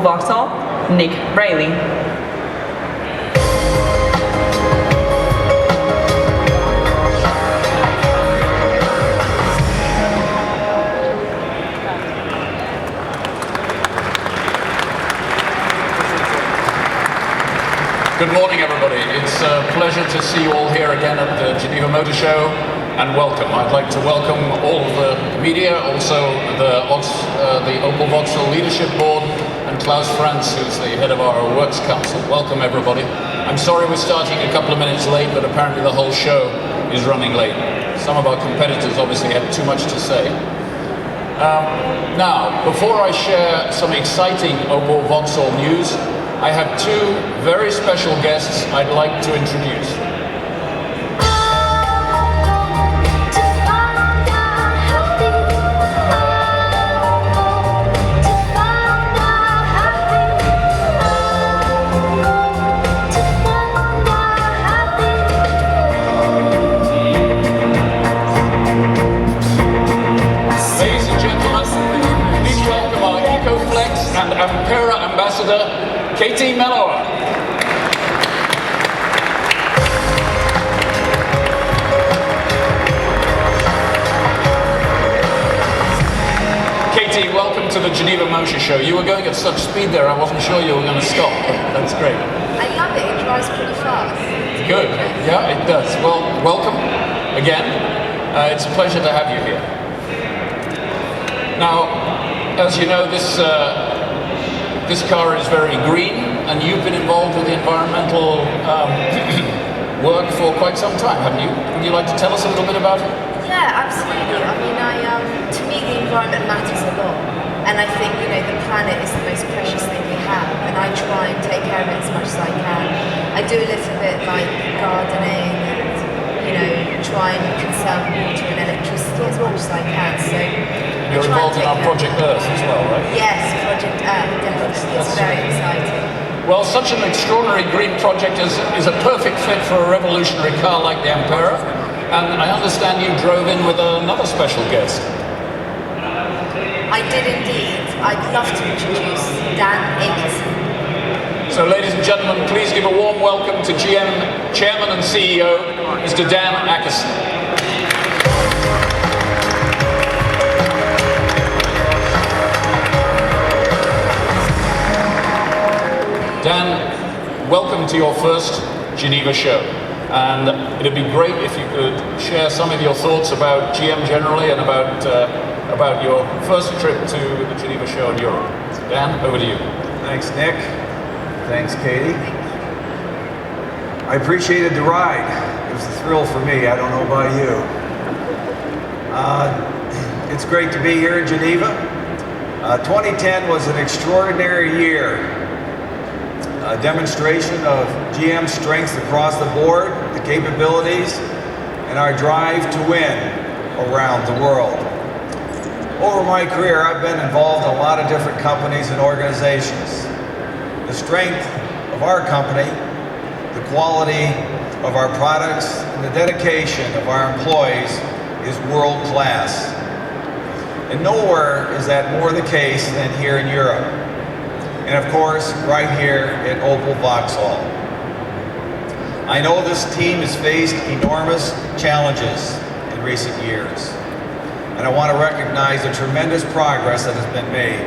Vauxhall, Nick Riley. Good morning, everybody. It's a pleasure to see you all here again at the Geneva Motor Show, and welcome. I'd like to welcome all of the media, also the Opel Vauxhall Leadership Board, and Klaus Franz, who's the head of our Works Council. Welcome, everybody. I'm sorry we're starting a couple of minutes late, but apparently the whole show is running late. Some of our competitors obviously had too much to say. Now, before I share some exciting Opel Vauxhall news, I have two very special guests I'd like to introduce. Ladies and gentlemen, please welcome our EcoFlex and Ampera ambassador, Katie Mellower. Katie, welcome to the Geneva Motor Show. You were going at such speed there, I wasn't sure you were going to stop. That's great. I love it. It drives pretty fast. Good. Yeah, it does. Well, welcome again. It's a pleasure to have you here. Now, as you know, this car is very green, and you've been involved with the environmental work for quite some time, haven't you? Would you like to tell us a little bit about it? Yeah, absolutely. I mean, to me, the environment matters a lot, and I think, you know, the planet is the most precious thing we have, and I try and take care of it as much as I can. I do a little bit like gardening and, you know, try and conserve water and electricity as much as I can. So you're involved in our Project Earth as well, right? Yes, Project Earth, definitely. It's very exciting. Well, such an extraordinary green project is a perfect fit for a revolutionary car like the Ampera, and I understand you drove in with another special guest. I did indeed. I'd love to introduce Dan Akerson. So, ladies and gentlemen, please give a warm welcome to GM Chairman and CEO, Mr. Dan Akerson. Dan, welcome to your first Geneva show, and it'd be great if you could share some of your thoughts about GM generally and about your first trip to the Geneva show in Europe. So Dan, over to you. Thanks, Nick. Thanks, Katie. I appreciated the ride. It was a thrill for me. I don't know about you. It's great to be here in Geneva. 2010 was an extraordinary year. A demonstration of GM's strengths across the board, the capabilities, and our drive to win around the world. Over my career, I've been involved in a lot of different companies and organizations. The strength of our company, the quality of our products, and the dedication of our employees is world class. And nowhere is that more the case than here in Europe. And of course, right here at Opel Vauxhall. I know this team has faced enormous challenges in recent years, and I want to recognize the tremendous progress that has been made.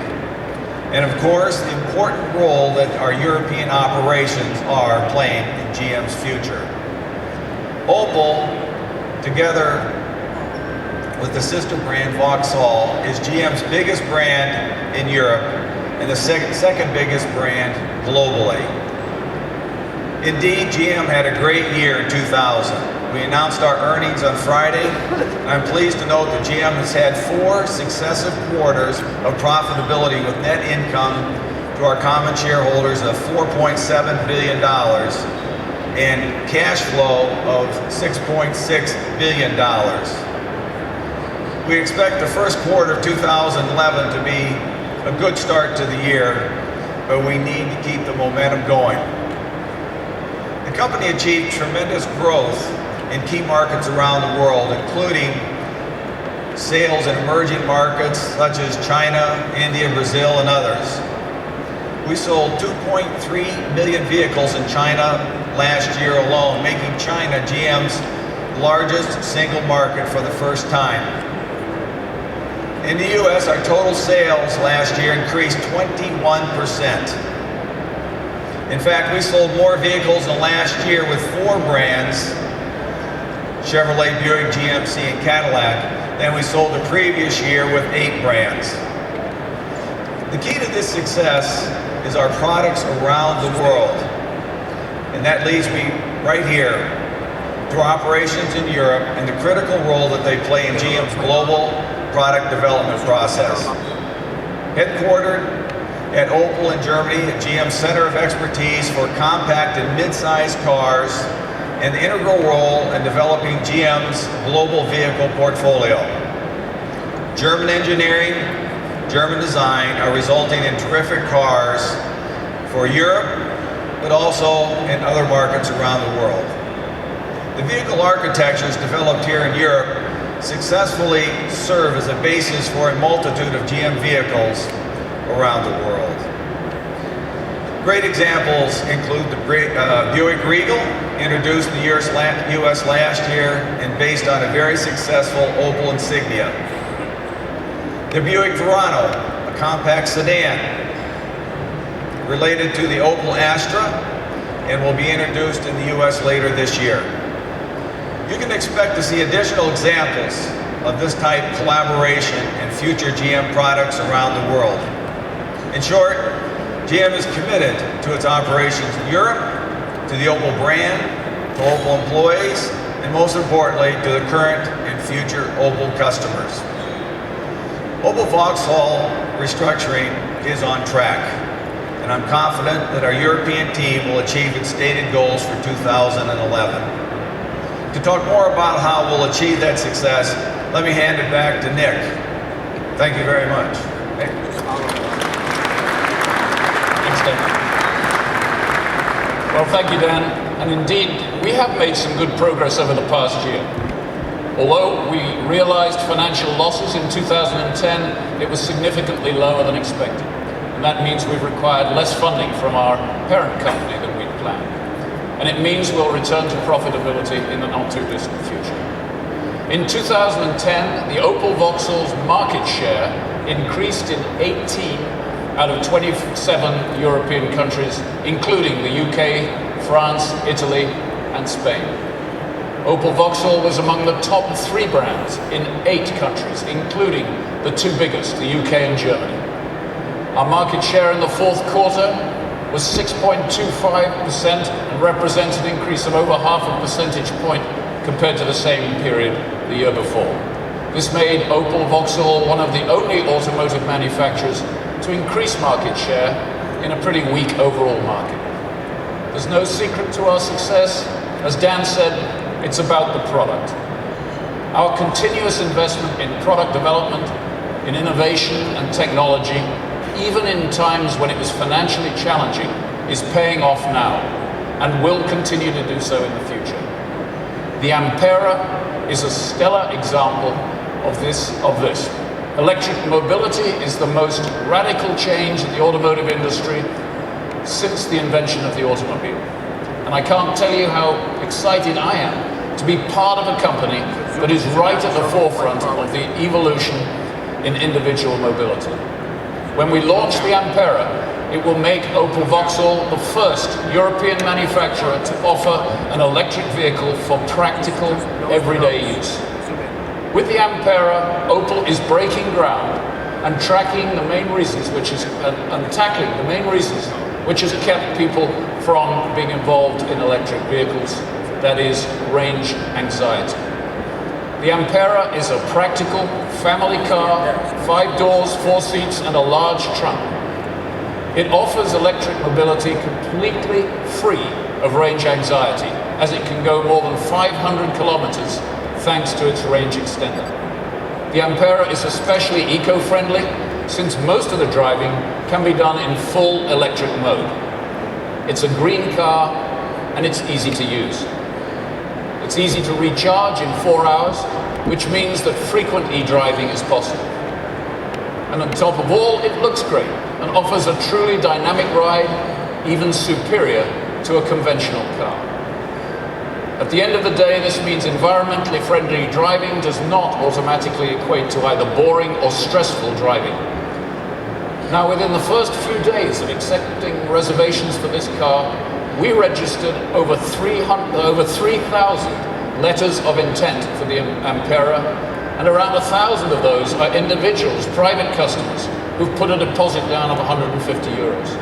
And of course, the important role that our European operations are playing in GM's future. Opel, together with the sister brand Vauxhall, is GM's biggest brand in Europe and the second biggest brand globally. Indeed, GM had a great year in 2000. We announced our earnings on Friday, and I'm pleased to note that GM has had 4 successive quarters of profitability with net income to our common shareholders of $4.7 billion and cash flow of $6.6 billion. We expect the first quarter of 2011 to be a good start to the year, but we need to keep the momentum going. The company achieved tremendous growth in key markets around the world, including sales in emerging markets such as China, India, Brazil, and others. We sold 2.3 million vehicles in China last year alone, making China GM's largest single market for the first time. In the US, our total sales last year increased 21%. In fact, we sold more vehicles in the last year with 4 brands, Chevrolet, Buick, GMC, and Cadillac, than we sold the previous year with 8 brands. The key to this success is our products around the world. And that leads me right here to our operations in Europe and the critical role that they play in GM's global product development process. Headquartered at Opel in Germany, at GM's Center of Expertise for compact and mid-sized cars, an integral role in developing GM's global vehicle portfolio. German engineering, German design are resulting in terrific cars for Europe, but also in other markets around the world. The vehicle architectures developed here in Europe successfully serve as a basis for a multitude of GM vehicles around the world. Great examples include the Buick Regal, introduced in the US last year and based on a very successful Opel Insignia. The Buick Verano, a compact sedan related to the Opel Astra and will be introduced in the US later this year. You can expect to see additional examples of this type of collaboration in future GM products around the world. In short, GM is committed to its operations in Europe, to the Opel brand, to Opel employees, and most importantly, to the current and future Opel customers. Opel Vauxhall restructuring is on track, and I'm confident that our European team will achieve its stated goals for 2011. To talk more about how we'll achieve that success, let me hand it back to Nick. Thank you very much. Nick. Thanks, Dan. Well, thank you, Dan. And indeed, we have made some good progress over the past year. Although we realized financial losses in 2010, it was significantly lower than expected. And that means we've required less funding from our parent company than we'd planned. And it means we'll return to profitability in the not-too-distant future. In 2010, the Opel Vauxhall's market share increased in 18 out of 27 European countries, including the UK, France, Italy, and Spain. Opel Vauxhall was among the top 3 brands in 8 countries, including the 2 biggest, the UK and Germany. Our market share in the 4th quarter was 6.25% and represents an increase of over half a percentage point compared to the same period the year before. This made Opel Vauxhall one of the only automotive manufacturers to increase market share in a pretty weak overall market. There's no secret to our success. As Dan said, it's about the product. Our continuous investment in product development, in innovation and technology, even in times when it was financially challenging, is paying off now and will continue to do so in the future. The Ampera is a stellar example of this. Electric mobility is the most radical change in the automotive industry since the invention of the automobile. And I can't tell you how excited I am to be part of a company that is right at the forefront of the evolution in individual mobility. When we launch the Ampera, it will make Opel Vauxhall the first European manufacturer to offer an electric vehicle for practical, everyday use. With the Ampera, Opel is breaking ground and tackling the main reasons which has kept people from being involved in electric vehicles, that is, range anxiety. The Ampera is a practical family car, 5 doors, 4 seats, and a large trunk. It offers electric mobility completely free of range anxiety, as it can go more than 500 kilometers thanks to its range extender. The Ampera is especially eco-friendly, since most of the driving can be done in full electric mode. It's a green car, and it's easy to use. It's easy to recharge in 4 hours, which means that frequent e-driving is possible. And on top of all, it looks great and offers a truly dynamic ride, even superior to a conventional car. At the end of the day, this means environmentally friendly driving does not automatically equate to either boring or stressful driving. Now, within the first few days of accepting reservations for this car, we registered over 3,000 letters of intent for the Ampera, and around 1,000 of those are individuals, private customers, who've put a deposit down of 150 euros.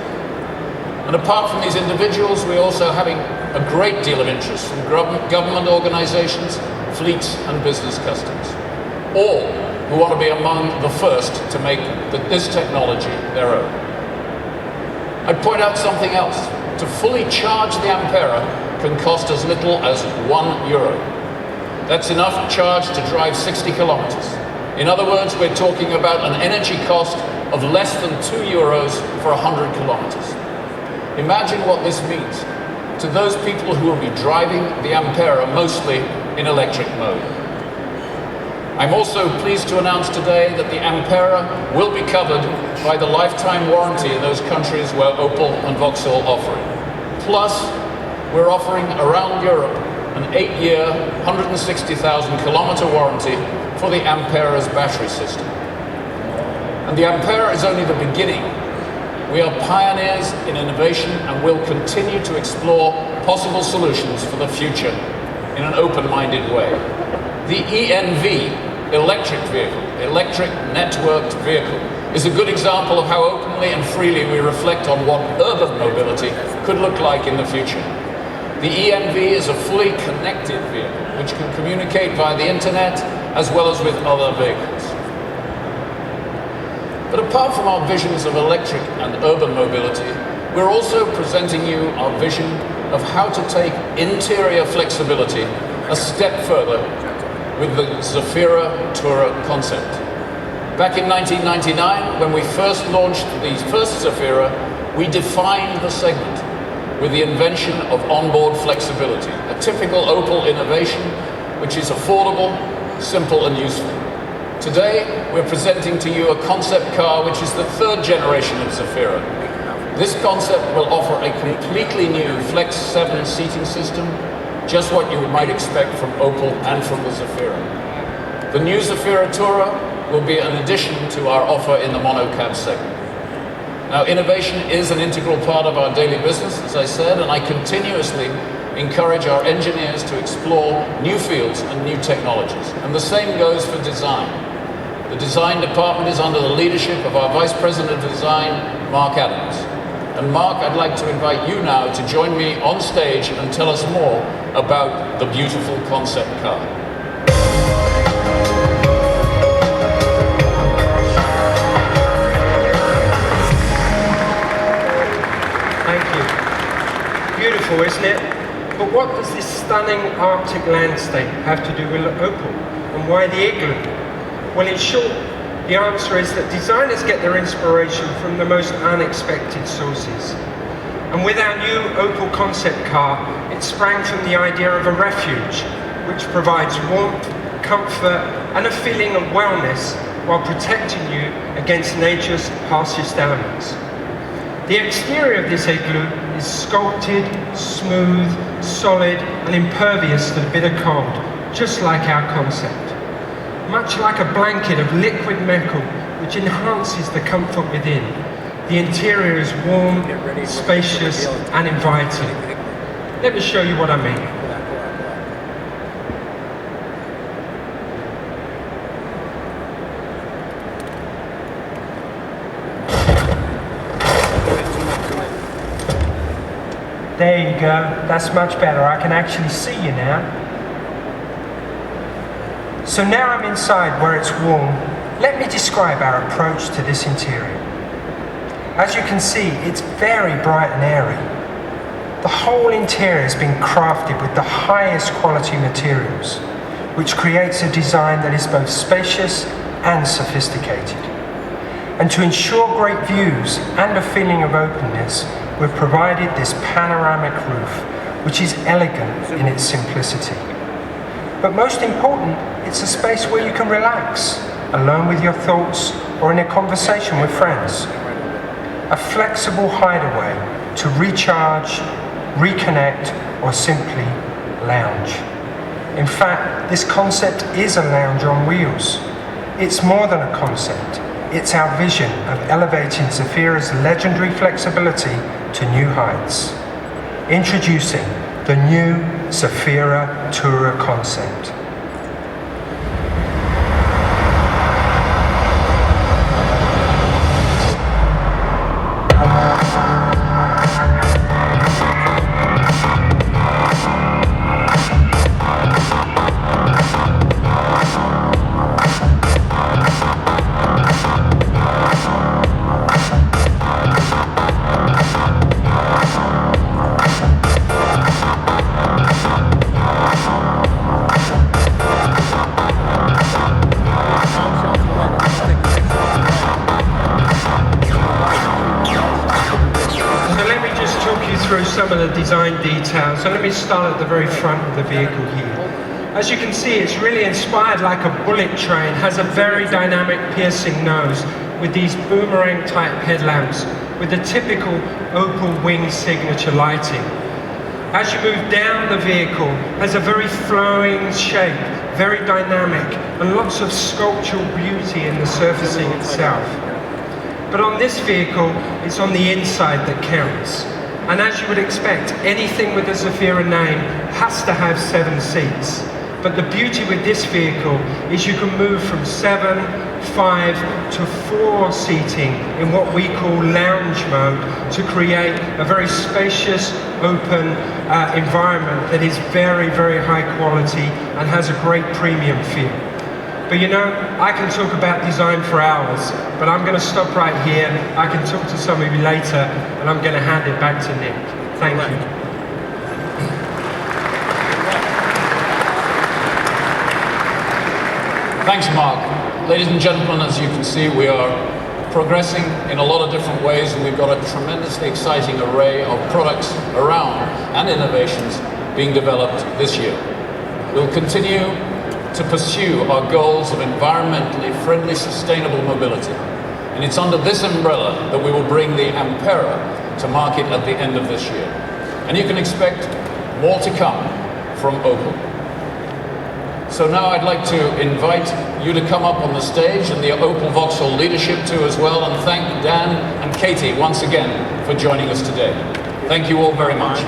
And apart from these individuals, we're also having a great deal of interest from government organizations, fleets and business customers, all who want to be among the first to make this technology their own. I'd point out something else. To fully charge the Ampera can cost as little as €1. That's enough charge to drive 60 kilometers. In other words, we're talking about an energy cost of less than €2 for 100 kilometers. Imagine what this means to those people who will be driving the Ampera mostly in electric mode. I'm also pleased to announce today that the Ampera will be covered by the lifetime warranty in those countries where Opel and Vauxhall offer it. Plus, we're offering around Europe an 8-year, 160,000 kilometer warranty for the Ampera's battery system. And the Ampera is only the beginning. We are pioneers in innovation and will continue to explore possible solutions for the future in an open-minded way. The ENV, electric vehicle, electric networked vehicle, is a good example of how openly and freely we reflect on what urban mobility could look like in the future. The ENV is a fully connected vehicle which can communicate via the internet as well as with other vehicles. But apart from our visions of electric and urban mobility, we're also presenting you our vision of how to take interior flexibility a step further with the Zafira Tourer concept. Back in 1999, when we first launched the first Zafira, we defined the segment with the invention of onboard flexibility, a typical Opel innovation which is affordable, simple and useful. Today, we're presenting to you a concept car which is the third generation of Zafira. This concept will offer a completely new Flex 7 seating system, just what you might expect from Opel and from the Zafira. The new Zafira Tourer will be an addition to our offer in the monocab segment. Now, innovation is an integral part of our daily business, as I said, and I continuously encourage our engineers to explore new fields and new technologies. And the same goes for design. The design department is under the leadership of our Vice President of Design, Mark Adams. And Mark, I'd like to invite you now to join me on stage and tell us more about the beautiful concept car. Thank you. Beautiful, isn't it? But what does this stunning Arctic landscape have to do with Opel? And why the igloo? Well, in short, the answer is that designers get their inspiration from the most unexpected sources. And with our new Opel concept car, it sprang from the idea of a refuge, which provides warmth, comfort, and a feeling of wellness while protecting you against nature's harshest elements. The exterior of this igloo is sculpted, smooth, solid, and impervious to the bitter cold, just like our concept. Much like a blanket of liquid metal which enhances the comfort within, the interior is warm, spacious, and inviting. Let me show you what I mean. There you go, that's much better. I can actually see you now. So now I'm inside where it's warm. Let me describe our approach to this interior. As you can see, it's very bright and airy. The whole interior has been crafted with the highest quality materials, which creates a design that is both spacious and sophisticated. And to ensure great views and a feeling of openness, we've provided this panoramic roof, which is elegant in its simplicity. But most important, it's a space where you can relax alone with your thoughts, or in a conversation with friends. A flexible hideaway to recharge, reconnect, or simply lounge. In fact, this concept is a lounge on wheels. It's more than a concept. It's our vision of elevating Zafira's legendary flexibility to new heights. Introducing the new Zafira Tourer concept. Through some of the design details. So let me start at the very front of the vehicle here. As you can see, it's really inspired like a bullet train, has a very dynamic piercing nose with these boomerang type headlamps with the typical Opel wing signature lighting. As you move down the vehicle, has a very flowing shape, very dynamic, and lots of sculptural beauty in the surfacing itself. But on this vehicle, it's on the inside that counts. And as you would expect, anything with the Zafira name has to have 7 seats. But the beauty with this vehicle is you can move from 7, 5 to 4 seating in what we call lounge mode to create a very spacious, open environment that is very, very high quality and has a great premium feel. But you know, I can talk about design for hours, but I'm going to stop right here. I can talk to some of you later, and I'm going to hand it back to Nick. Thank you. Thanks, Mark. Ladies and gentlemen, as you can see, we are progressing in a lot of different ways, and we've got a tremendously exciting array of products around and innovations being developed this year. We'll continue to pursue our goals of environmentally friendly, sustainable mobility. And it's under this umbrella that we will bring the Ampera to market at the end of this year. And you can expect more to come from Opel. So now I'd like to invite you to come up on the stage and the Opel Vauxhall leadership too as well, and thank Dan and Katie once again for joining us today. Thank you all very much.